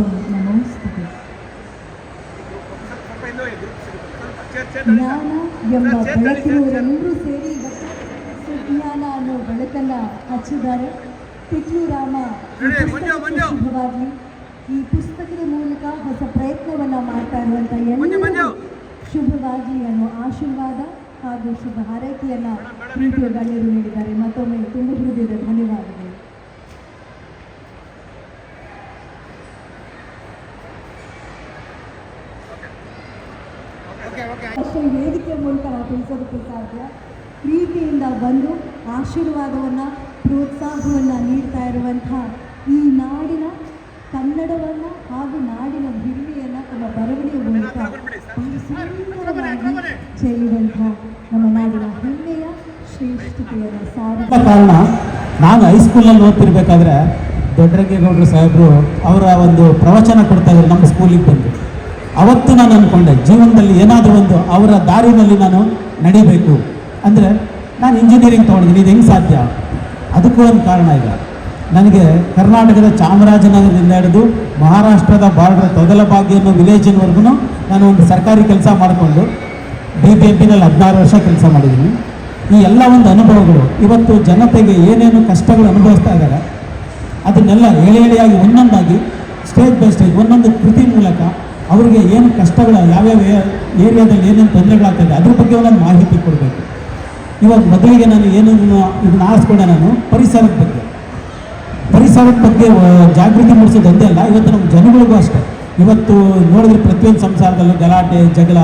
ನಮೋ ನಮೋಸ್ತುತೆ. ಜ್ಞಾನ ಎಂಬ ಬೆಳಕಿನವರೆಲ್ಲರೂ ಸೇರಿ ಸುಜ್ಞಾನ ಅನ್ನೋ ಬೆಳಕನ್ನು ಹಚ್ಚಿದ್ದಾರೆ. ತಿಕ್ಲು ರಾಮ ಶುಭವಾಗಲಿ. ಈ ಪುಸ್ತಕದ ಮೂಲಕ ಹೊಸ ಪ್ರಯತ್ನವನ್ನು ಮಾಡ್ತಾ ಇರುವಂಥ ಎಲ್ಲರಿಗೂ ಶುಭವಾಗಲಿ ಅನ್ನೋ ಆಶೀರ್ವಾದ ಹಾಗೂ ಶುಭ ಹಾರೈಕೆಯನ್ನು ಪ್ರೀತಿಯ ಗಣ್ಯರು ನೀಡಿದ್ದಾರೆ. ಮತ್ತೊಮ್ಮೆ ತುಂಬ ಹೃದಯದ ಧನ್ಯವಾದಗಳು. ಅಷ್ಟೇ ವೇದಿಕೆ ಮೂಲಕ ನಾವು ತಿಳಿಸೋದಕ್ಕೆ ಸಾಧ್ಯ. ಪ್ರೀತಿಯಿಂದ ಬಂದು ಆಶೀರ್ವಾದವನ್ನು ಪ್ರೋತ್ಸಾಹವನ್ನು ನೀಡ್ತಾ ಇರುವಂಥ ಈ ನಾಡಿನ ಕನ್ನಡವನ್ನು ಹಾಗೂ ನಾಡಿನ ಹಿರಿಮೆಯನ್ನು ತಮ್ಮ ಬರವಣಿಗೆ ಮೂಲಕ ಸುಂದರವಾಗಿ ಚೆಲ್ಲುವಂಥ ನಮ್ಮ ನಾಡಿನ ಹೆಮ್ಮೆಯ ಶ್ರೇಷ್ಠತೆಯನ್ನು ಸಾರಿದ ಕಾರಣ ನಾನು ಹೈಸ್ಕೂಲಲ್ಲಿ ಓದ್ತಿರ್ಬೇಕಾದ್ರೆ ದೊಡ್ಡರಂಗೇಗೌಡರು ಸಾಹೇಬರು ಅವರ ಒಂದು ಪ್ರವಚನ ಕೊಡ್ತಾ ಇದ್ರು ನಮ್ಮ ಸ್ಕೂಲಿಗೆ ಬಂದು. ಅವತ್ತು ನಾನು ಅಂದ್ಕೊಂಡೆ ಜೀವನದಲ್ಲಿ ಏನಾದರೂ ಒಂದು ಅವರ ದಾರಿನಲ್ಲಿ ನಾನು ನಡಿಬೇಕು. ಅಂದರೆ ನಾನು ಇಂಜಿನಿಯರಿಂಗ್ ತೊಗೊಂಡಿದ್ದೀನಿ. ಇದು ಹೆಂಗೆ ಸಾಧ್ಯ? ಅದಕ್ಕೂ ಒಂದು ಕಾರಣ ಇದೆ. ನನಗೆ ಕರ್ನಾಟಕದ ಚಾಮರಾಜನಗರದಿಂದ ಹಿಡಿದು ಮಹಾರಾಷ್ಟ್ರದ ಬಾರ್ಡರ್ ತೊದಲಬಾಗಿ ಅನ್ನೋ ವಿಲೇಜಿನವರೆಗೂ ನಾನು ಒಂದು ಸರ್ಕಾರಿ ಕೆಲಸ ಮಾಡಿಕೊಂಡು BBMPನಲ್ಲಿ 16 ವರ್ಷ ಕೆಲಸ ಮಾಡಿದ್ದೀನಿ. ಈ ಎಲ್ಲ ಒಂದು ಅನುಭವಗಳು ಇವತ್ತು ಜನತೆಗೆ ಏನೇನು ಕಷ್ಟಗಳು ಅನುಭವಿಸ್ತಾ ಇದ್ದಾರೆ ಅದನ್ನೆಲ್ಲ ಎಳೆಯಾಗಿ ಒಂದೊಂದಾಗಿ ಸ್ಟೇಜ್ ಬೈ ಸ್ಟೇಜ್ ಒಂದೊಂದು ಕೃತಿ ಮೂಲಕ ಅವರಿಗೆ ಏನು ಕಷ್ಟಗಳು ಯಾವ್ಯಾವ ಏರಿಯಾದಲ್ಲಿ ಏನೇನು ತೊಂದರೆಗಳಾಗ್ತದೆ ಅದ್ರ ಬಗ್ಗೆ ಒಂದೊಂದು ಮಾಹಿತಿ ಕೊಡಬೇಕು. ಇವಾಗ ಮೊದಲಿಗೆ ನಾನು ಏನು ಇದನ್ನ ಆರಿಸ್ಕೊಂಡೆ, ನಾನು ಪರಿಸರದ ಬಗ್ಗೆ ಜಾಗೃತಿ ಮೂಡಿಸೋದು ಒಂದೇ ಅಲ್ಲ, ಇವತ್ತು ನಮ್ಮ ಜನಗಳಿಗೂ ಅಷ್ಟೇ. ಇವತ್ತು ನೋಡಿದ್ರೆ ಪ್ರತಿಯೊಂದು ಸಂಸಾರದಲ್ಲೂ ಗಲಾಟೆ ಜಗಳ,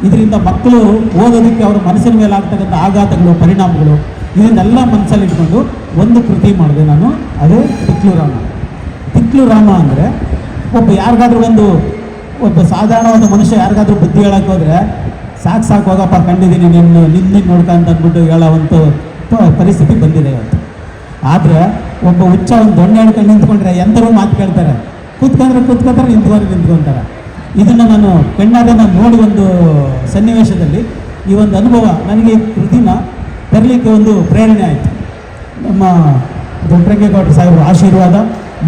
ಇದರಿಂದ ಮಕ್ಕಳು ಓದೋದಕ್ಕೆ ಅವರ ಮನಸ್ಸಿನ ಮೇಲೆ ಆಗ್ತಕ್ಕಂಥ ಆಘಾತಗಳು ಪರಿಣಾಮಗಳು ಇದನ್ನೆಲ್ಲ ಮನಸ್ಸಲ್ಲಿ ಇಟ್ಕೊಂಡು ಒಂದು ಕೃತಿ ಮಾಡಿದೆ ನಾನು. ಅದು ತಿಕ್ಲು ರಾಮ ಅಂದರೆ ಯಾರಿಗಾದ್ರೂ ಒಬ್ಬ ಸಾಧಾರಣವಾದ ಮನುಷ್ಯ ಯಾರಿಗಾದ್ರೂ ಬುದ್ಧಿ ಹೇಳಕ್ಕೆ ಹೋದರೆ ಸಾಕು ಹೋಗಪ್ಪ ಕಂಡಿದ್ದೀನಿ ನಿನ್ನ ನೋಡ್ಕೊಂತ ಅಂದ್ಬಿಟ್ಟು ಹೇಳೋವಂಥ ಪರಿಸ್ಥಿತಿ ಬಂದಿದೆ ಇವತ್ತು. ಆದರೆ ಒಬ್ಬ ಹುಚ್ಚ ಒಂದು ದೊಣ್ಣೆ ಹೇಳ್ಕೊಂಡು ನಿಂತ್ಕೊಂಡ್ರೆ ಎಂಥರೂ ಮಾತು ಕೇಳ್ತಾರೆ, ಕೂತ್ಕೊಂಡ್ರೆ ನಿಂತ್ಕೊಂತಾರೆ. ಇದನ್ನು ನಾನು ಕಣ್ಣಾರೆ ನೋಡಿ ಒಂದು ಸನ್ನಿವೇಶದಲ್ಲಿ ಈ ಒಂದು ಅನುಭವ ನನಗೆ ಕೃತಿನ ತರಲಿಕ್ಕೆ ಒಂದು ಪ್ರೇರಣೆ ಆಯಿತು. ನಮ್ಮ ದೊಡ್ಡರಂಗೇಗೌಡರು ಸಾಹೇಬರ ಆಶೀರ್ವಾದ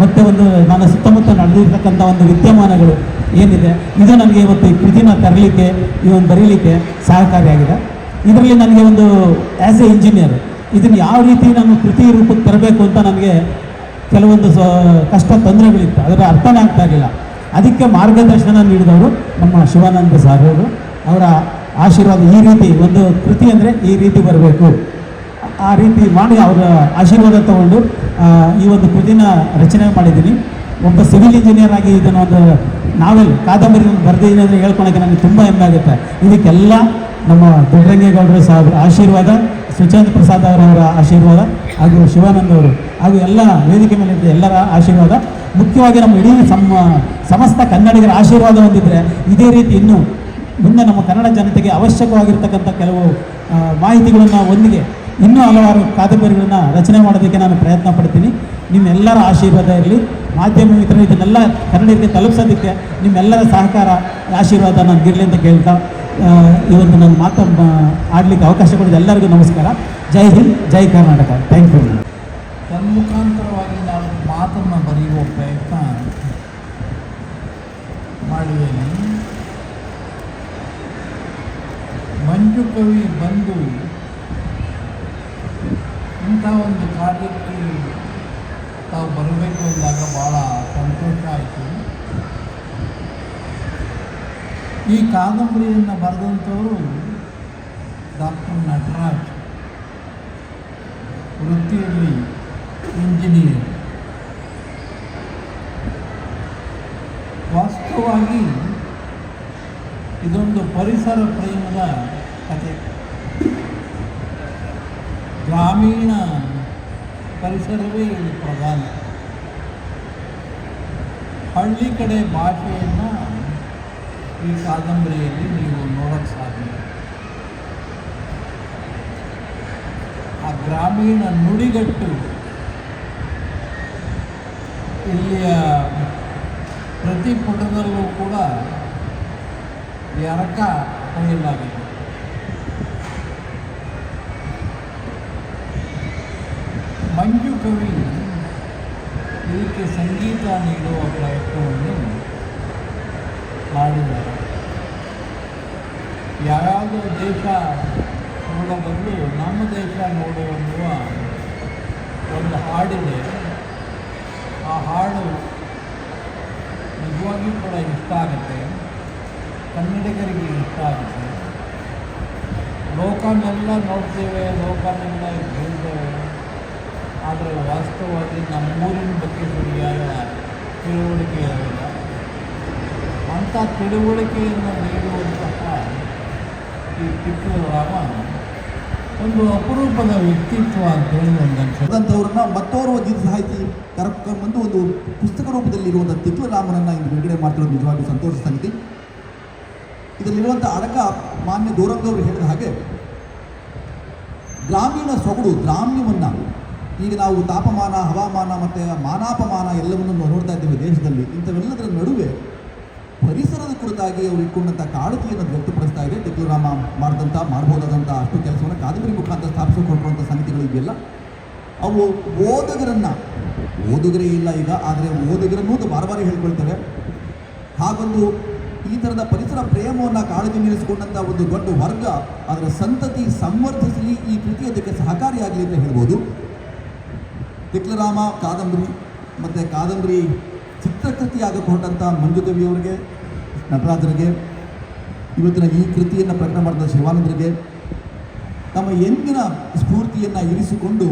ಮತ್ತು ಒಂದು ನನ್ನ ಸುತ್ತಮುತ್ತ ನಡೆದಿರ್ತಕ್ಕಂಥ ಒಂದು ವಿದ್ಯಮಾನಗಳು ಏನಿದೆ ಇದು ನನಗೆ ಇವತ್ತು ಈ ಕೃತಿನ ತರಲಿಕ್ಕೆ ಈ ಒಂದು ಬರೀಲಿಕ್ಕೆ ಸಹಕಾರಿಯಾಗಿದೆ. ಇದರಲ್ಲಿ ನನಗೆ ಒಂದು ಆ್ಯಸ್ ಎ ಇಂಜಿನಿಯರ್ ಇದನ್ನು ಯಾವ ರೀತಿ ನಾನು ಕೃತಿ ರೂಪಕ್ಕೆ ತರಬೇಕು ಅಂತ ನನಗೆ ಕೆಲವೊಂದು ಕಷ್ಟ ತೊಂದರೆಗಳಿತ್ತು, ಅದರ ಅರ್ಥನೇ ಆಗ್ತಾ ಇರಲಿಲ್ಲ. ಅದಕ್ಕೆ ಮಾರ್ಗದರ್ಶನ ನೀಡಿದವರು ನಮ್ಮ ಶಿವಾನಂದ ಸರ್ ಅವರು. ಅವರ ಆಶೀರ್ವಾದ ಈ ರೀತಿ ಒಂದು ಕೃತಿ ಅಂದರೆ ಈ ರೀತಿ ಬರಬೇಕು, ಆ ರೀತಿ ಮಾಡಿ ಅವರ ಆಶೀರ್ವಾದ ತಗೊಂಡು ಈ ಒಂದು ಕೃತಿನ ರಚನೆ ಮಾಡಿದ್ದೀನಿ. ಒಬ್ಬ ಸಿವಿಲ್ ಇಂಜಿನಿಯರ್ ಆಗಿ ಇದನ್ನು ಒಂದು ನಾವೆಲ್ ಕಾದಂಬರಿ ಬರೆದಿದ್ದೀನಿ ಅಂದರೆ ಹೇಳ್ಕೊಳಕ್ಕೆ ನನಗೆ ತುಂಬ ಹೆಮ್ಮೆ ಆಗುತ್ತೆ. ಇದಕ್ಕೆಲ್ಲ ನಮ್ಮ ದೊಡ್ಡರಂಗೇಗೌಡರು ಸಾಹೇಬರ ಆಶೀರ್ವಾದ, ಸುಚೇಂದ್ರ ಪ್ರಸಾದ್ ಅವರವರ ಆಶೀರ್ವಾದ ಹಾಗೂ ಶಿವಾನಂದ ಅವರು ಹಾಗೂ ಎಲ್ಲ ವೇದಿಕೆ ಮೇಲೆ ಎಲ್ಲರ ಆಶೀರ್ವಾದ, ಮುಖ್ಯವಾಗಿ ನಮ್ಮ ಇಡೀ ಸಮಸ್ತ ಕನ್ನಡಿಗರ ಆಶೀರ್ವಾದ ಹೊಂದಿದ್ರೆ ಇದೇ ರೀತಿ ಇನ್ನೂ ಮುಂದೆ ನಮ್ಮ ಕನ್ನಡ ಜನತೆಗೆ ಅವಶ್ಯಕವಾಗಿರ್ತಕ್ಕಂಥ ಕೆಲವು ಮಾಹಿತಿಗಳನ್ನು ಒಂದಿಗೆ ಇನ್ನೂ ಹಲವಾರು ಕಾದಂಬರಿಗಳನ್ನು ರಚನೆ ಮಾಡೋದಕ್ಕೆ ನಾನು ಪ್ರಯತ್ನ ಪಡ್ತೀನಿ. ನಿಮ್ಮೆಲ್ಲರ ಆಶೀರ್ವಾದ ಇರಲಿ. ಮಾಧ್ಯಮ ಮಿತ್ರರು ಇದನ್ನೆಲ್ಲ ಕನ್ನಡಿಗರಿಗೆ ತಲುಪಿಸೋದಕ್ಕೆ ನಿಮ್ಮೆಲ್ಲರ ಸಹಕಾರ ಆಶೀರ್ವಾದ ನನಗಿರಲಿ ಅಂತ ಕೇಳ್ತಾ ಇವತ್ತು ನನ್ನ ಮಾತು ಆಡಲಿಕ್ಕೆ ಅವಕಾಶ ಕೊಡಿದ ಎಲ್ಲರಿಗೂ ನಮಸ್ಕಾರ. ಜೈ ಹಿಂದ್, ಜೈ ಕರ್ನಾಟಕ. Thank you. ತನ್ಮುಖಾಂತರವಾಗಿ ನಾನು ಮಾತನ್ನು ಬರೆಯುವ ಪ್ರಯತ್ನ ಮಾಡಿದ್ದೇನೆ. ಮಂಜು ಕವಿ ಬಂದು ಇಂಥ ಒಂದು ಕಾರ್ಯಕ್ಕೆ ತಾವು ಬರಬೇಕು ಅಂದಾಗ ಭಾಳ ಸಂತೋಷ ಆಯಿತು. ಈ ಕಾದಂಬರಿಯನ್ನು ಬರೆದಂಥವರು ಡಾಕ್ಟರ್ ನಟರಾಜ್, ವೃತ್ತಿಯಲ್ಲಿ ಇಂಜಿನಿಯರ್. ವಾಸ್ತವವಾಗಿ ಇದೊಂದು ಪರಿಸರ ಪ್ರೇಮದ ಕಥೆ. ಗ್ರಾಮೀಣ ಪರಿಸರವೇ ಇಲ್ಲಿ ಪ್ರಧಾನ. ಹಳ್ಳಿ ಕಡೆ ಭಾಷೆಯನ್ನು ಈ ಕಾದಂಬರಿಯಲ್ಲಿ ನೀವು ನೋಡೋಕ್ಕೆ ಸಾಧ್ಯ. ಆ ಗ್ರಾಮೀಣ ನುಡಿಗಟ್ಟು ಇಲ್ಲಿಯ ಪ್ರತಿ ಪುಟದಲ್ಲೂ ಕೂಡ ಎರಕ ಹೊಡೆಯಲಾಗಿದೆ. ಮಂಜು ಕವಿ ಇದಕ್ಕೆ ಸಂಗೀತ ನೀಡುವ ಪ್ರಯತ್ನವನ್ನು ದೇಶ ನೋಡೋ ಬದಲು ನಮ್ಮ ದೇಶ ನೋಡು ಅನ್ನುವ ಒಂದು ಹಾಡಿದೆ. ಆ ಹಾಡು ನಿಜವಾಗಿಯೂ ಕೂಡ ಇಷ್ಟ ಆಗುತ್ತೆ, ಕನ್ನಡಿಗರಿಗೆ ಇಷ್ಟ ಆಗುತ್ತೆ. ಲೋಕನೆಲ್ಲ ನೋಡ್ತೇವೆ, ಲೋಕನೆಲ್ಲ ಹೇಳ್ತೇವೆ, ಆದರೆ ವಾಸ್ತವವಾಗಿ ನಮ್ಮೂರಿನ ಬಗ್ಗೆ ಸರಿಯಾದ ತಿಳುವಳಿಕೆ ಇರಲಿಲ್ಲ. ಅಂಥ ತಿಳುವಳಿಕೆಯನ್ನು ನೀಡುವಂತಹ ಈ ಕಿತ್ತೂರು ರಾಮ ಒಂದು ಅಪರೂಪದ ವ್ಯಕ್ತಿತ್ವ ಅಂತೇಳಿ ಒಂದು ಅನ್ಸೋದಂಥವ್ರನ್ನ ಮತ್ತೋರ್ವ ಗೀತ ಸಾಹಿತಿ ಕರ್ಕೊಂಡ್ಬಂದು ಒಂದು ಪುಸ್ತಕ ರೂಪದಲ್ಲಿರುವಂಥ ತಿಕ್ಲು ರಾಮನನ್ನು ಇಂದು ಬಿಡುಗಡೆ ಮಾಡ್ತಿರೋದು ನಿಜವಾಗಿ ಸಂತೋಷ ಸಂಗತಿ. ಇದರಲ್ಲಿರುವಂಥ ಅಡಕ ಮಾನ್ಯ ಗೌರವದವರು ಹೇಳಿದ ಹಾಗೆ ಗ್ರಾಮೀಣ ಸೊಗಡು, ಗ್ರಾಮ್ಯವನ್ನು ಈಗ ನಾವು ತಾಪಮಾನ, ಹವಾಮಾನ ಮತ್ತು ಮಾನಾಪಮಾನ ಎಲ್ಲವನ್ನು ನೋಡ್ತಾ ಇದ್ದೇವೆ ದೇಶದಲ್ಲಿ. ಇಂಥವೆಲ್ಲದರ ನಡುವೆ ಪರಿಸರದ ಕುರಿತಾಗಿ ಅವರು ಇಟ್ಕೊಂಡಂಥ ಕಾಳಜಿಯನ್ನು ವ್ಯಕ್ತಪಡಿಸ್ತಾ ಇದೆ. ತಿಕ್ಲು ರಾಮ ಮಾಡ್ಬೋದಾದಂಥ ಅಷ್ಟು ಕೆಲಸವನ್ನು ಕಾದಂಬರಿ ಮುಖಾಂತರ ಸ್ಥಾಪಿಸಿಕೊಟ್ಟಿರುವಂಥ ಸಂಗತಿಗಳು ಇದೆಯಲ್ಲ, ಅವು ಓದುಗರೇ ಇಲ್ಲ ಈಗ, ಆದರೆ ಓದುಗರನ್ನೂ ಬಾರಿ ಹೇಳ್ಕೊಳ್ತೇವೆ. ಹಾಗೊಂದು ಈ ಥರದ ಪರಿಸರ ಪ್ರೇಮವನ್ನು ಕಾಳಜಿ ಮೀರಿಸಿಕೊಂಡಂಥ ಒಂದು ದೊಡ್ಡ ವರ್ಗ ಅದರ ಸಂತತಿ ಸಂವರ್ಧಿಸಲಿ, ಈ ಕೃತಿ ಅದಕ್ಕೆ ಸಹಕಾರಿಯಾಗಲಿ ಅಂತ ಹೇಳ್ಬೋದು. ತಿಕ್ಲು ರಾಮ ಕಾದಂಬರಿ ಮತ್ತು ಕಾದಂಬರಿ ಚಿತ್ರಕೃತಿಯಾಗಕ್ಕೆ ಹೊರಟಂಥ ಮಂಜು ಕವಿಯವರಿಗೆ, ನಟರಾಜರಿಗೆ, ಇವತ್ತಿನ ಈ ಕೃತಿಯನ್ನು ಪ್ರಕಟ ಮಾಡಿದ ಶಿವಾನಂದರಿಗೆ ತಮ್ಮ ಎಂದಿನ ಸ್ಫೂರ್ತಿಯನ್ನು ಇರಿಸಿಕೊಂಡು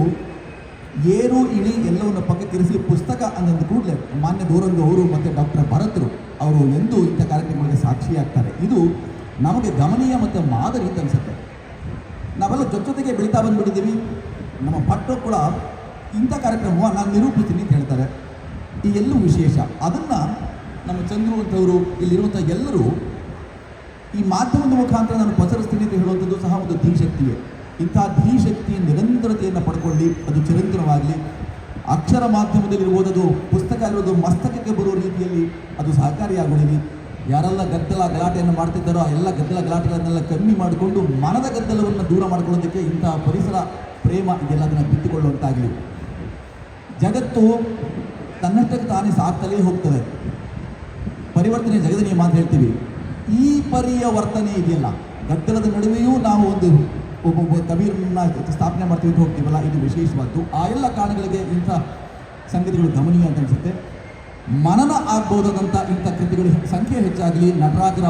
ಏರು ಇಳಿ ಎಲ್ಲವನ್ನು ಪಕ್ಕಕ್ಕಿರಿಸಿ ಪುಸ್ತಕ ಅನ್ನೊಂದು ಕೂಡಲೇ ಮಾನ್ಯ ಗೌರವ್ ಅವರು ಮತ್ತು ಡಾಕ್ಟರ್ ಭರತರು ಅವರು ಎಂದೂ ಇಂಥ ಕಾರ್ಯಕ್ರಮಗಳಿಗೆ ಸಾಕ್ಷಿಯಾಗ್ತಾರೆ. ಇದು ನಮಗೆ ಗಮನೀಯ ಮತ್ತು ಮಾದರಿ ಅಂತ ಅನಿಸುತ್ತೆ. ನಾವೆಲ್ಲ ಜೊತೆಗೆ ಬೆಳೀತಾ ಬಂದುಬಿಟ್ಟಿದ್ದೀವಿ. ನಮ್ಮ ಭಟ್ರು ಕೂಡ ಇಂಥ ಕಾರ್ಯಕ್ರಮವ ನಾನು ನಿರೂಪಿಸ್ತೀನಿ ಅಂತ ಹೇಳ್ತಾರೆ. ಈ ಎಲ್ಲೂ ವಿಶೇಷ ಅದನ್ನು ನಮ್ಮ ಚಂದ್ರು ಅಂತವರು ಇಲ್ಲಿರುವಂಥ ಎಲ್ಲರೂ ಈ ಮಾಧ್ಯಮದ ಮುಖಾಂತರ ನಾನು ಪಸರಿಸ್ತೀನಿ ಅಂತ ಹೇಳುವಂಥದ್ದು ಸಹ ಒಂದು ಧೀಶಕ್ತಿಯೇ. ಇಂಥ ಧೀಶಕ್ತಿಯ ನಿರಂತರತೆಯನ್ನು ಪಡ್ಕೊಳ್ಳಿ, ಅದು ಚಿರಂತನವಾಗಲಿ. ಅಕ್ಷರ ಮಾಧ್ಯಮದಲ್ಲಿ ಓದೋದು, ಪುಸ್ತಕ ಇರೋದು ಮಸ್ತಕಕ್ಕೆ ಬರುವ ರೀತಿಯಲ್ಲಿ ಅದು ಸಹಕಾರಿಯಾಗುವಲ್ಲಿ. ಯಾರೆಲ್ಲ ಗಲಾಟೆಯನ್ನು ಮಾಡ್ತಿದ್ದಾರೋ ಆ ಎಲ್ಲ ಗಲಾಟೆಗಳನ್ನೆಲ್ಲ ಕಮ್ಮಿ ಮಾಡಿಕೊಂಡು ಮನದ ಗದ್ದಲವನ್ನು ದೂರ ಮಾಡ್ಕೊಳ್ಳೋದಕ್ಕೆ ಇಂಥ ಪರಿಸರ ಪ್ರೇಮ ಇದೆಲ್ಲದನ್ನು ಬಿತ್ತುಕೊಳ್ಳುವಂತಾಗಲಿ. ಜಗತ್ತು ತನ್ನಷ್ಟಕ್ಕೆ ತಾನೇ ಸಾಕ್ತಲೇ ಹೋಗ್ತದೆ. ಪರಿವರ್ತನೆ ಜಗದ ನಿಯಮ ಅಂತ ಹೇಳ್ತೀವಿ. ಈ ಪರಿಯ ವರ್ತನೆ ಇದೆಯಲ್ಲ, ಗದ್ದಲದ ನಡುವೆಯೂ ನಾವು ಒಬ್ಬೊಬ್ಬ ಕಬೀರನ್ನ ಸ್ಥಾಪನೆ ಮಾಡ್ತೀವಿ ಅಂತ ಹೋಗ್ತೀವಲ್ಲ, ಇದು ವಿಶೇಷವಾದ್ದು. ಆ ಎಲ್ಲ ಕಾರಣಗಳಿಗೆ ಇಂಥ ಸಂಗತಿಗಳು ಗಮನೀಯ ಅಂತ ಅನಿಸುತ್ತೆ. ಮನನ ಆಗ್ಬೋದಾದಂಥ ಇಂಥ ಕೃತಿಗಳ ಸಂಖ್ಯೆ ಹೆಚ್ಚಾಗಲಿ. ನಟರಾಜರ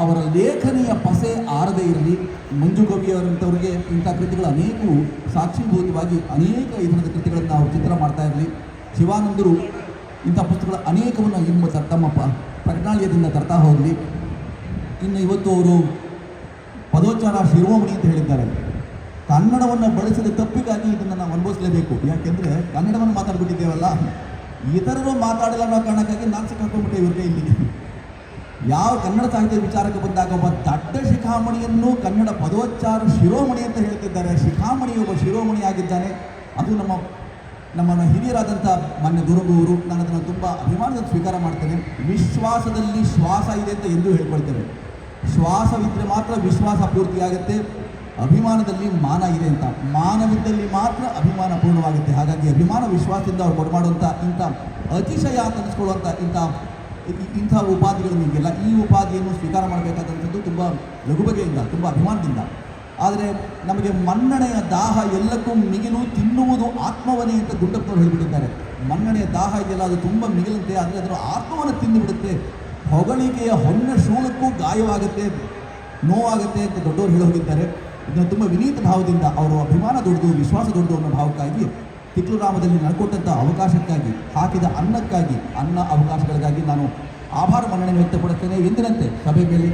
ಅವರ ಲೇಖನಿಯ ಪಸೆ ಆರದೇ ಇರಲಿ. ಮಂಜು ಕವಿಯವರಂಥವ್ರಿಗೆ ಇಂಥ ಕೃತಿಗಳು ಅನೇಕವು ಸಾಕ್ಷೀಭೂತವಾಗಿ ಅನೇಕ ಈ ಥರದ ಕೃತಿಗಳನ್ನು ನಾವು ಚಿತ್ರ ಮಾಡ್ತಾ ಇರಲಿ. ಶಿವಾನಂದರು ಇಂಥ ಪುಸ್ತಕಗಳ ಅನೇಕವನ್ನು ತಮ್ಮ ಪ್ರಜ್ಞಾಲಯದಿಂದ ತರ್ತಾ ಹೋಗಲಿ. ಇನ್ನು ಇವತ್ತು ಅವರು ಪದೋಚ್ಚಾರ ಶಿರೋಮಣಿ ಅಂತ ಹೇಳಿದ್ದಾರೆ. ಕನ್ನಡವನ್ನು ಬಳಸಿದ ತಪ್ಪಿಗಾಗಿ ಇದನ್ನು ನಾವು ಅನುಭವಿಸಲೇಬೇಕು. ಯಾಕೆಂದರೆ ಕನ್ನಡವನ್ನು ಮಾತಾಡ್ಬಿಟ್ಟಿದ್ದೇವಲ್ಲ, ಇತರರು ಮಾತಾಡಲ್ಲ ಅನ್ನೋ ಕಾರಣಕ್ಕಾಗಿ ನಾನು ಸಿಕ್ಕಾಕೊಂಡ್ಬಿಟ್ಟೆ ಇವ್ರಿಗೆ. ಇಲ್ಲಿ ಯಾವ ಕನ್ನಡ ಸಾಹಿತ್ಯ ವಿಚಾರಕ್ಕೆ ಬಂದಾಗ ಒಬ್ಬ ದಡ್ಡ ಶಿಖಾಮಣಿಯನ್ನು ಕನ್ನಡ ಪದೋಚ್ಚಾರ ಶಿರೋಮಣಿ ಅಂತ ಹೇಳ್ತಿದ್ದಾರೆ. ಶಿಖಾಮಣಿ ಒಬ್ಬ ಶಿರೋಮಣಿ ಆಗಿದ್ದಾನೆ. ಅದು ನಮ್ಮ ಹಿರಿಯರಾದಂಥ ಮಾನ್ಯ ಗುರುಗಳು. ನಾನು ಅದನ್ನು ತುಂಬ ಅಭಿಮಾನದಿಂದ ಸ್ವೀಕಾರ ಮಾಡ್ತೇನೆ. ವಿಶ್ವಾಸದಲ್ಲಿ ಶ್ವಾಸ ಇದೆ ಅಂತ ಎಂದೂ ಹೇಳ್ಕೊಳ್ತೇವೆ. ಶ್ವಾಸವಿದ್ದರೆ ಮಾತ್ರ ವಿಶ್ವಾಸ ಪೂರ್ತಿಯಾಗುತ್ತೆ. ಅಭಿಮಾನದಲ್ಲಿ ಮಾನ ಇದೆ ಅಂತ, ಮಾನವಿದ್ದಲ್ಲಿ ಮಾತ್ರ ಅಭಿಮಾನ ಪೂರ್ಣವಾಗುತ್ತೆ. ಹಾಗಾಗಿ ಅಭಿಮಾನ ವಿಶ್ವಾಸದಿಂದ ಅವ್ರು ಕೊಡಮಾಡುವಂಥ ಇಂಥ ಅತಿಶಯ ಅಂತ ಅನಿಸ್ಕೊಳ್ಳುವಂಥ ಇಂಥ ಉಪಾಧಿಗಳನ್ನು ಇದೆಯಲ್ಲ, ಈ ಉಪಾಧಿಯನ್ನು ಸ್ವೀಕಾರ ಮಾಡಬೇಕಾದಂಥದ್ದು ತುಂಬ ಲಘುಬಗೆಯಿಂದ, ತುಂಬ ಅಭಿಮಾನದಿಂದ. ಆದರೆ ನಮಗೆ ಮನ್ನಣೆಯ ದಾಹ ಎಲ್ಲಕ್ಕೂ ಮಿಗಿಲು ತಿನ್ನುವುದು ಆತ್ಮವನೇ ಅಂತ ಗುಂಡಪ್ಪನವರು ಹೇಳಿಬಿಟ್ಟಿದ್ದಾರೆ. ಮನ್ನಣೆಯ ದಾಹ ಇದೆಯಲ್ಲ, ಅದು ತುಂಬ ಮಿಗಿಲಂತೆ, ಆದರೆ ಅದರ ಆತ್ಮವನ್ನು ತಿಂದುಬಿಡುತ್ತೆ. ಹೊಗಳಿಕೆಯ ಹೊನ್ನ ಶೂಲಕ್ಕೂ ಗಾಯವಾಗುತ್ತೆ, ನೋವಾಗುತ್ತೆ ಅಂತ ದೊಡ್ಡವರು ಹೇಳಿ ಹೋಗಿದ್ದಾರೆ. ಇದನ್ನು ತುಂಬ ವಿನೀತ ಭಾವದಿಂದ ಅವರು ಅಭಿಮಾನ ದೊಡ್ಡದು, ವಿಶ್ವಾಸ ದೊಡ್ಡದು ಅನ್ನೋ ಭಾವಕ್ಕಾಗಿ, ತಿಕ್ಲು ರಾಮದಲ್ಲಿ ನಡ್ಕೊಟ್ಟಂಥ ಅವಕಾಶಕ್ಕಾಗಿ, ಹಾಕಿದ ಅನ್ನಕ್ಕಾಗಿ, ಅನ್ನ ಅವಕಾಶಗಳಿಗಾಗಿ ನಾನು ಆಭಾರ ಮನ್ನಣೆ ವ್ಯಕ್ತಪಡುತ್ತೇನೆ. ಎಂದಿನಂತೆ ಸಭೆ ಮೇಲೆ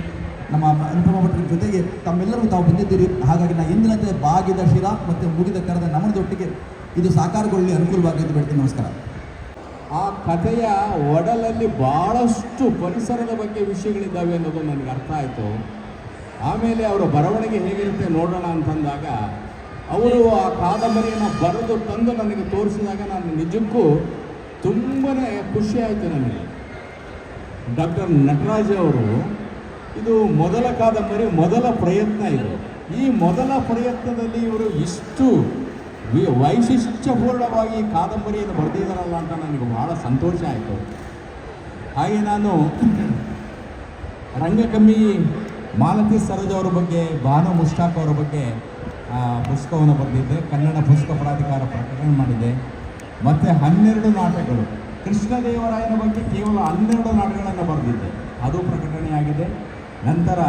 ನಮ್ಮ ಅನುಪಮ ಭಟ್ರ ಜೊತೆಗೆ ತಮ್ಮೆಲ್ಲರೂ ತಾವು ಬಂದಿದ್ದೀರಿ. ಹಾಗಾಗಿ ನಾನು ಎಂದಿನಂತೆ ಬಾಗಿದ ಶಿರ ಮತ್ತು ಮುಗಿದ ಕರೆದ ನಮನದೊಟ್ಟಿಗೆ ಇದು ಸಾಕಾರಗೊಳ್ಳಿ ಅನುಕೂಲವಾಗಿ ಬಿಡ್ತೀನಿ. ನಮಸ್ಕಾರ. ಆ ಕಥೆಯ ಒಡಲಲ್ಲಿ ಭಾಳಷ್ಟು ಪರಿಸರದ ಬಗ್ಗೆ ವಿಷಯಗಳಿದ್ದಾವೆ ಅನ್ನೋದು ನನಗೆ ಅರ್ಥ ಆಯಿತು. ಆಮೇಲೆ ಅವರ ಬರವಣಿಗೆ ಹೇಗಿರುತ್ತೆ ನೋಡೋಣ ಅಂತಂದಾಗ, ಅವರು ಆ ಕಾದಂಬರಿಯನ್ನು ಬರೆದು ತಂದು ನನಗೆ ತೋರಿಸಿದಾಗ ನಾನು ನಿಜಕ್ಕೂ ತುಂಬಾ ಖುಷಿ ಆಯಿತು ನನಗೆ. ಡಾಕ್ಟರ್ ನಟರಾಜ್ ಅವರು ಇದು ಮೊದಲ ಕಾದಂಬರಿ, ಮೊದಲ ಪ್ರಯತ್ನ ಇದು. ಈ ಮೊದಲ ಪ್ರಯತ್ನದಲ್ಲಿ ಇವರು ಇಷ್ಟು ವೈಶಿಷ್ಟ್ಯಪೂರ್ಣವಾಗಿ ಕಾದಂಬರಿಯನ್ನು ಬರೆದಿದ್ದಾರಲ್ಲ ಅಂತ ನನಗೆ ಭಾಳ ಸಂತೋಷ ಆಯಿತು. ಹಾಗೆ ನಾನು ರಂಗಕಮ್ಮಿ ಮಾಲತಿ ಸರೋಜ್ ಅವರ ಬಗ್ಗೆ, ಭಾನು ಮುಷ್ತಾಕ್ ಅವರ ಬಗ್ಗೆ ಪುಸ್ತಕವನ್ನು ಬರೆದಿದ್ದೆ. ಕನ್ನಡ ಪುಸ್ತಕ ಪ್ರಾಧಿಕಾರ ಪ್ರಕಟಣೆ ಮಾಡಿದೆ. ಮತ್ತು 12 ನಾಟಕಗಳು, ಕೃಷ್ಣದೇವರಾಯನ ಬಗ್ಗೆ ಕೇವಲ 12 ನಾಟಕಗಳನ್ನು ಬರೆದಿದ್ದೆ, ಅದು ಪ್ರಕಟಣೆಯಾಗಿದೆ. ನಂತರ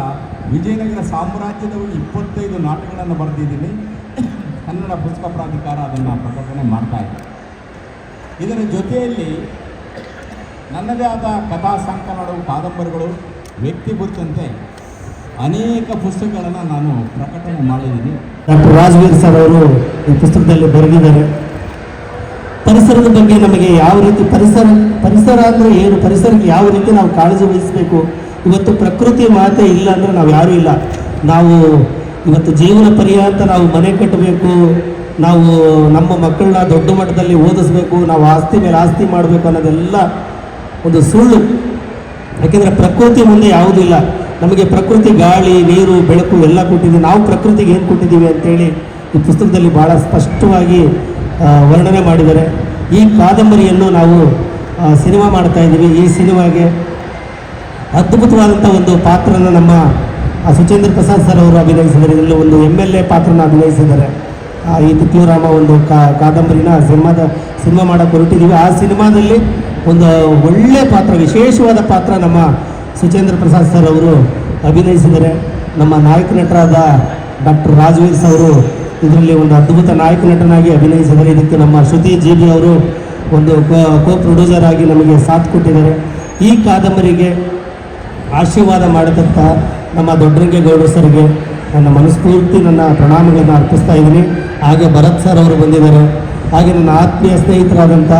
ವಿಜಯನಗರ ಸಾಮ್ರಾಜ್ಯದ ಬಗ್ಗೆ 25 ನಾಟಕಗಳನ್ನು ಬರೆದಿದ್ದೀನಿ. ಕನ್ನಡ ಪುಸ್ತಕ ಪ್ರಾಧಿಕಾರ ಅದನ್ನು ಪ್ರಕಟಣೆ ಮಾಡ್ತಾ ಇದೆ. ಇದರ ಜೊತೆಯಲ್ಲಿ ನನ್ನದೇ ಆದ ಕಥಾ ಸಂಕಲನಗಳು, ಕಾದಂಬರಿಗಳು, ವ್ಯಕ್ತಿ ಕುರಿತಂತೆ ಅನೇಕ ಪುಸ್ತಕಗಳನ್ನು ನಾನು ಪ್ರಕಟಣೆ ಮಾಡಿದ್ದೀನಿ. ಡಾಕ್ಟರ್ ರಾಜವೀರ್ ಸರ್ ಅವರು ಈ ಪುಸ್ತಕದಲ್ಲಿ ಬರೆದಿದ್ದಾರೆ. ಪರಿಸರದ ಬಗ್ಗೆ ನಮಗೆ ಯಾವ ರೀತಿ ಪರಿಸರ ಅಂದರೆ ಏನು, ಪರಿಸರಕ್ಕೆ ಯಾವ ರೀತಿ ನಾವು ಕಾಳಜಿ ವಹಿಸಬೇಕು. ಇವತ್ತು ಪ್ರಕೃತಿ ಮಾತೆ ಇಲ್ಲ ಅಂದರೆ ನಾವು ಯಾರೂ ಇಲ್ಲ. ನಾವು ಇವತ್ತು ಜೀವನ ಪರ್ಯಂತ ನಾವು ಮನೆ ಕಟ್ಟಬೇಕು, ನಾವು ನಮ್ಮ ಮಕ್ಕಳನ್ನ ದೊಡ್ಡ ಮಟ್ಟದಲ್ಲಿ ಓದಿಸ್ಬೇಕು, ನಾವು ಆಸ್ತಿ ಮೇಲೆ ಆಸ್ತಿ ಮಾಡಬೇಕು ಅನ್ನೋದೆಲ್ಲ ಒಂದು ಸುಳ್ಳು. ಯಾಕೆಂದರೆ ಪ್ರಕೃತಿ ಮುಂದೆ ಯಾವುದೂ ಇಲ್ಲ. ನಮಗೆ ಪ್ರಕೃತಿ ಗಾಳಿ, ನೀರು, ಬೆಳಕು ಎಲ್ಲ ಕೊಟ್ಟಿದ್ದೀವಿ. ನಾವು ಪ್ರಕೃತಿಗೆ ಏನು ಕೊಟ್ಟಿದ್ದೀವಿ ಅಂತೇಳಿ ಈ ಪುಸ್ತಕದಲ್ಲಿ ಭಾಳ ಸ್ಪಷ್ಟವಾಗಿ ವರ್ಣನೆ ಮಾಡಿದ್ದಾರೆ. ಈ ಕಾದಂಬರಿಯನ್ನು ನಾವು ಸಿನಿಮಾ ಮಾಡ್ತಾ ಇದ್ದೀವಿ. ಈ ಸಿನಿಮಾಗೆ ಅದ್ಭುತವಾದಂಥ ಒಂದು ಪಾತ್ರನ ನಮ್ಮ ಸುಚೇಂದ್ರ ಪ್ರಸಾದ್ ಸರ್ ಅವರು ಅಭಿನಯಿಸಿದ್ದಾರೆ. ಇದರಲ್ಲಿ ಒಂದು MLA ಪಾತ್ರನ ಅಭಿನಯಿಸಿದ್ದಾರೆ. ಈ ತಿಕ್ಲೂರು ರಾಮ ಒಂದು ಕಾದಂಬರಿನ ಸಿನಿಮಾ ಮಾಡೋಕ್ಕೆ ಹೊರಟಿದ್ದೀವಿ. ಆ ಸಿನಿಮಾದಲ್ಲಿ ಒಂದು ಒಳ್ಳೆಯ ಪಾತ್ರ, ವಿಶೇಷವಾದ ಪಾತ್ರ ನಮ್ಮ ಸುಚೇಂದ್ರ ಪ್ರಸಾದ್ ಸರ್ ಅವರು ಅಭಿನಯಿಸಿದ್ದಾರೆ. ನಮ್ಮ ನಾಯಕ ನಟರಾದ ಡಾಕ್ಟರ್ ರಾಜವೀರ್ ಅವರು ಇದರಲ್ಲಿ ಒಂದು ಅದ್ಭುತ ನಾಯಕ ನಟನಾಗಿ ಅಭಿನಯಿಸಿದ್ದಾರೆ. ಇದಕ್ಕೆ ನಮ್ಮ ಶ್ರುತಿ GB ಅವರು ಒಂದು ಕೋ ಪ್ರೊಡ್ಯೂಸರ್ ಆಗಿ ನಮಗೆ ಸಾಥ್ ಕೊಟ್ಟಿದ್ದಾರೆ. ಈ ಕಾದಂಬರಿಗೆ ಆಶೀರ್ವಾದ ಮಾಡತಕ್ಕ ನಮ್ಮ ದೊಡ್ಡರಂಗೇಗೌಡರು ಸರ್ಗೆ ನನ್ನ ಮನಸ್ಫೂರ್ತಿ ನನ್ನ ಪ್ರಣಾಮಗಳನ್ನು ಅರ್ಪಿಸ್ತಾ ಇದ್ದೀನಿ. ಹಾಗೆ ಭರತ್ ಸರ್ ಅವರು ಬಂದಿದ್ದಾರೆ. ಹಾಗೆ ನನ್ನ ಆತ್ಮೀಯ ಸ್ನೇಹಿತರಾದಂಥ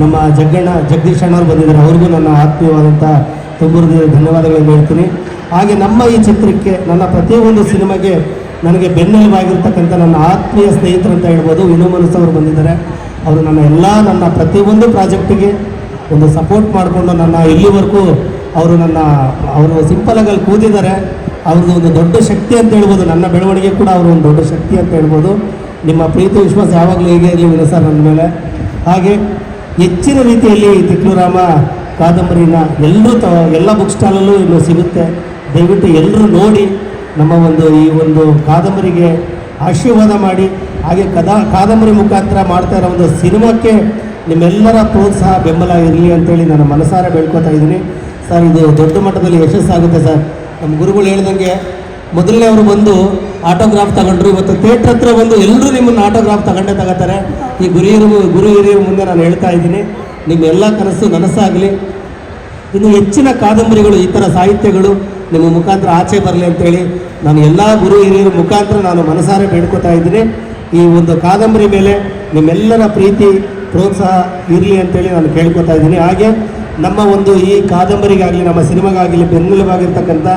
ನಮ್ಮ ಜಗದೀಶ್ ಅಣ್ಣವ್ರು ಬಂದಿದ್ದಾರೆ. ಅವ್ರಿಗೂ ನನ್ನ ಆತ್ಮೀಯವಾದಂಥ ತುಂಬ ಧನ್ಯವಾದಗಳನ್ನು ಹೇಳ್ತೀನಿ. ಹಾಗೆ ನಮ್ಮ ಈ ಚಿತ್ರಕ್ಕೆ, ನನ್ನ ಪ್ರತಿಯೊಂದು ಸಿನಿಮಾಗೆ ನನಗೆ ಬೆನ್ನೆಲುಬಾಗಿರ್ತಕ್ಕಂಥ ನನ್ನ ಆತ್ಮೀಯ ಸ್ನೇಹಿತರು ಅಂತ ಹೇಳ್ಬೋದು, ವಿನೋ ಮನಸ್ ಅವರು ಬಂದಿದ್ದಾರೆ. ಅವರು ನನ್ನ ಪ್ರತಿಯೊಂದು ಪ್ರಾಜೆಕ್ಟಿಗೆ ಒಂದು ಸಪೋರ್ಟ್ ಮಾಡಿಕೊಂಡು ಇಲ್ಲಿವರೆಗೂ ಅವರು ಸಿಂಪಲಾಗಿ ಅಲ್ಲಿ ಕೂತಿದ್ದಾರೆ. ಅವ್ರದ್ದು ಒಂದು ದೊಡ್ಡ ಶಕ್ತಿ ಅಂತ ಹೇಳ್ಬೋದು. ನನ್ನ ಬೆಳವಣಿಗೆ ಕೂಡ ಅವರು ಒಂದು ದೊಡ್ಡ ಶಕ್ತಿ ಅಂತ ಹೇಳ್ಬೋದು. ನಿಮ್ಮ ಪ್ರೀತಿ ವಿಶ್ವಾಸ ಯಾವಾಗಲೂ ಹೀಗೆ ಇರಲಿ ವಿನೋ ಸರ್ ನನ್ನ ಮೇಲೆ. ಹಾಗೆ ಹೆಚ್ಚಿನ ರೀತಿಯಲ್ಲಿ ತಿಕ್ಲೂರು ರಾಮ ಕಾದಂಬರಿನ ಎಲ್ಲ ಬುಕ್ ಸ್ಟಾಲಲ್ಲೂ ಇನ್ನು ಸಿಗುತ್ತೆ. ದಯವಿಟ್ಟು ಎಲ್ಲರೂ ನೋಡಿ ನಮ್ಮ ಈ ಒಂದು ಕಾದಂಬರಿಗೆ ಆಶೀರ್ವಾದ ಮಾಡಿ. ಹಾಗೆ ಕಾದಂಬರಿ ಮುಖಾಂತರ ಮಾಡ್ತಾ ಇರೋ ಒಂದು ಸಿನಿಮಾಕ್ಕೆ ನಿಮ್ಮೆಲ್ಲರ ಪ್ರೋತ್ಸಾಹ ಬೆಂಬಲ ಇರಲಿ ಅಂತೇಳಿ ನಾನು ಮನಸಾರ ಬೇಡ್ಕೋತಾ ಇದ್ದೀನಿ. ಸರ್, ಇದು ದೊಡ್ಡ ಮಟ್ಟದಲ್ಲಿ ಯಶಸ್ಸಾಗುತ್ತೆ ಸರ್. ನಮ್ಮ ಗುರುಗಳು ಹೇಳ್ದಂಗೆ ಮೊದಲನೇ ಅವರು ಬಂದು ಆಟೋಗ್ರಾಫ್ ತಗೊಂಡ್ರು. ಇವತ್ತು ಥಿಯೇಟ್ರ್ ಹತ್ರ ಬಂದು ಎಲ್ಲರೂ ನಿಮ್ಮನ್ನು ಆಟೋಗ್ರಾಫ್ ತಗೋತಾರೆ. ಈ ಗುರು ಹಿರಿಯರ ಮುಂದೆ ನಾನು ಹೇಳ್ತಾ ಇದ್ದೀನಿ, ನಿಮ್ಮ ಎಲ್ಲ ಕನಸು ನನಸಾಗಲಿ. ಇನ್ನು ಹೆಚ್ಚಿನ ಕಾದಂಬರಿಗಳು, ಈ ಥರ ಸಾಹಿತ್ಯಗಳು ನಿಮ್ಮ ಮುಖಾಂತರ ಆಚೆ ಬರಲಿ ಅಂತೇಳಿ ನಾನು ಎಲ್ಲ ಗುರು ಹಿರಿಯರ ಮುಖಾಂತರ ನಾನು ಮನಸಾರೆ ಬೇಡ್ಕೋತಾ ಇದ್ದೀನಿ. ಈ ಒಂದು ಕಾದಂಬರಿ ಮೇಲೆ ನಿಮ್ಮೆಲ್ಲರ ಪ್ರೀತಿ ಪ್ರೋತ್ಸಾಹ ಇರಲಿ ಅಂತೇಳಿ ನಾನು ಕೇಳ್ಕೊತಾ ಇದ್ದೀನಿ. ಹಾಗೆ ನಮ್ಮ ಈ ಕಾದಂಬರಿಗಾಗಲಿ ನಮ್ಮ ಸಿನಿಮಾಗಾಗಲಿ ಬೆನ್ನೆಲುಬಾಗಿರ್ತಕ್ಕಂಥ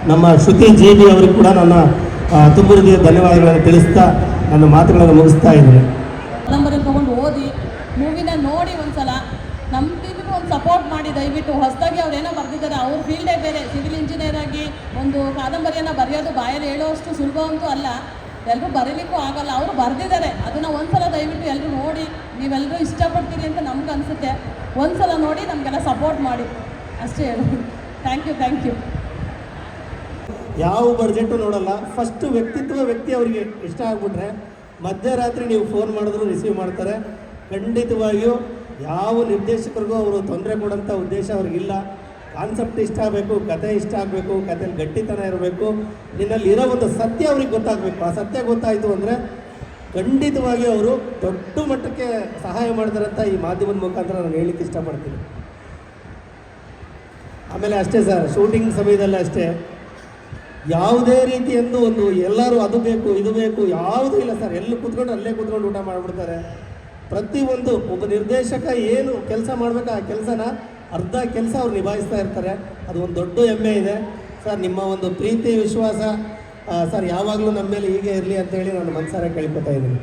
ನಮ್ಮ ಶ್ರುತಿ GB ಅವರಿಗೆ ಕೂಡ ನನ್ನ ತುಂಬ ಧನ್ಯವಾದಗಳನ್ನು ತಿಳಿಸ್ತಾ ನನ್ನ ಮಾತುಗಳನ್ನು ಮುಗಿಸ್ತಾ ಇದ್ದೀನಿ. ಕಾದಂಬರಿ ತೊಗೊಂಡು ಓದಿ ಮೂವಿನ ನೋಡಿ ಒಂದ್ಸಲ ನಮ್ಮ ಟೀಮಿಗೆ ಒಂದು ಸಪೋರ್ಟ್ ಮಾಡಿ ದಯವಿಟ್ಟು. ಹೊಸದಾಗಿ ಅವ್ರೇನೋ ಬರೆದಿದ್ದಾರೆ, ಅವ್ರ ಫೀಲ್ಡೇ ಬೇರೆ. ಸಿವಿಲ್ ಇಂಜಿನಿಯರ್ ಆಗಿ ಒಂದು ಕಾದಂಬರಿಯನ್ನು ಬರೆಯೋದು ಬಾಯಲ್ಲಿ ಹೇಳೋಷ್ಟು ಸುಲಭ ಅಂತೂ ಅಲ್ಲ, ಎಲ್ಲರೂ ಬರೀಲಿಕ್ಕೂ ಆಗಲ್ಲ. ಅವರು ಬರೆದಿದ್ದಾರೆ, ಅದನ್ನು ಒಂದ್ಸಲ ದಯವಿಟ್ಟು ಎಲ್ಲರೂ ನೋಡಿ. ನೀವೆಲ್ಲರೂ ಇಷ್ಟಪಡ್ತೀರಿ ಅಂತ ನಮ್ಗೆ ಅನಿಸುತ್ತೆ. ಒಂದ್ಸಲ ನೋಡಿ ನಮಗೆಲ್ಲ ಸಪೋರ್ಟ್ ಮಾಡಿ, ಅಷ್ಟೇ ಹೇಳೋದು. Thank you. ಯಾವ ಬಡ್ಜೆಟು ನೋಡಲ್ಲ. ಫಸ್ಟ್ ವ್ಯಕ್ತಿ ಅವರಿಗೆ ಇಷ್ಟ ಆಗ್ಬಿಟ್ರೆ ಮಧ್ಯರಾತ್ರಿ ನೀವು ಫೋನ್ ಮಾಡಿದ್ರು ರಿಸೀವ್ ಮಾಡ್ತಾರೆ. ಖಂಡಿತವಾಗಿಯೂ ಯಾವ ನಿರ್ದೇಶಕರಿಗೂ ಅವರು ತೊಂದರೆ ಕೊಡೋಂಥ ಉದ್ದೇಶ ಅವ್ರಿಗಿಲ್ಲ. ಕಾನ್ಸೆಪ್ಟ್ ಇಷ್ಟ ಆಗಬೇಕು, ಕತೆ ಇಷ್ಟ ಆಗಬೇಕು, ಕಥೆಯಲ್ಲಿ ಗಟ್ಟಿತನ ಇರಬೇಕು, ನಿನ್ನಲ್ಲಿ ಇರೋ ಒಂದು ಸತ್ಯ ಅವ್ರಿಗೆ ಗೊತ್ತಾಗಬೇಕು. ಆ ಸತ್ಯ ಗೊತ್ತಾಯಿತು ಅಂದರೆ ಖಂಡಿತವಾಗಿ ಅವರು ದೊಡ್ಡ ಮಟ್ಟಕ್ಕೆ ಸಹಾಯ ಮಾಡ್ತಾರಂತ ಈ ಮಾಧ್ಯಮದ ಮುಖಾಂತರ ನಾನು ಹೇಳಲಿಕ್ಕೆ ಇಷ್ಟಪಡ್ತೀನಿ. ಆಮೇಲೆ ಅಷ್ಟೇ ಸರ್, ಶೂಟಿಂಗ್ ಸಮಯದಲ್ಲಿ ಅಷ್ಟೇ ಯಾವುದೇ ರೀತಿಯಂದು ಎಲ್ಲರೂ ಅದು ಬೇಕು ಇದು ಬೇಕು ಯಾವುದೂ ಇಲ್ಲ ಸರ್. ಅಲ್ಲೇ ಕೂತ್ಕೊಂಡು ಊಟ ಮಾಡಿಬಿಡ್ತಾರೆ. ಪ್ರತಿಯೊಂದು ಒಬ್ಬ ನಿರ್ದೇಶಕ ಏನು ಕೆಲಸ ಮಾಡಬೇಕು ಆ ಕೆಲಸನ ಅರ್ಧ ಕೆಲಸ ಅವ್ರು ನಿಭಾಯಿಸ್ತಾ ಇರ್ತಾರೆ. ಅದು ಒಂದು ದೊಡ್ಡ ಹೆಮ್ಮೆ ಇದೆ ಸರ್. ನಿಮ್ಮ ಒಂದು ಪ್ರೀತಿ ವಿಶ್ವಾಸ ಸರ್ ಯಾವಾಗಲೂ ನಮ್ಮ ಮೇಲೆ ಹೀಗೆ ಇರಲಿ ಅಂತೇಳಿ ನಾನು ಮನಸಾರೆ ಕೇಳ್ಕೊತಾ ಇದ್ದೀನಿ.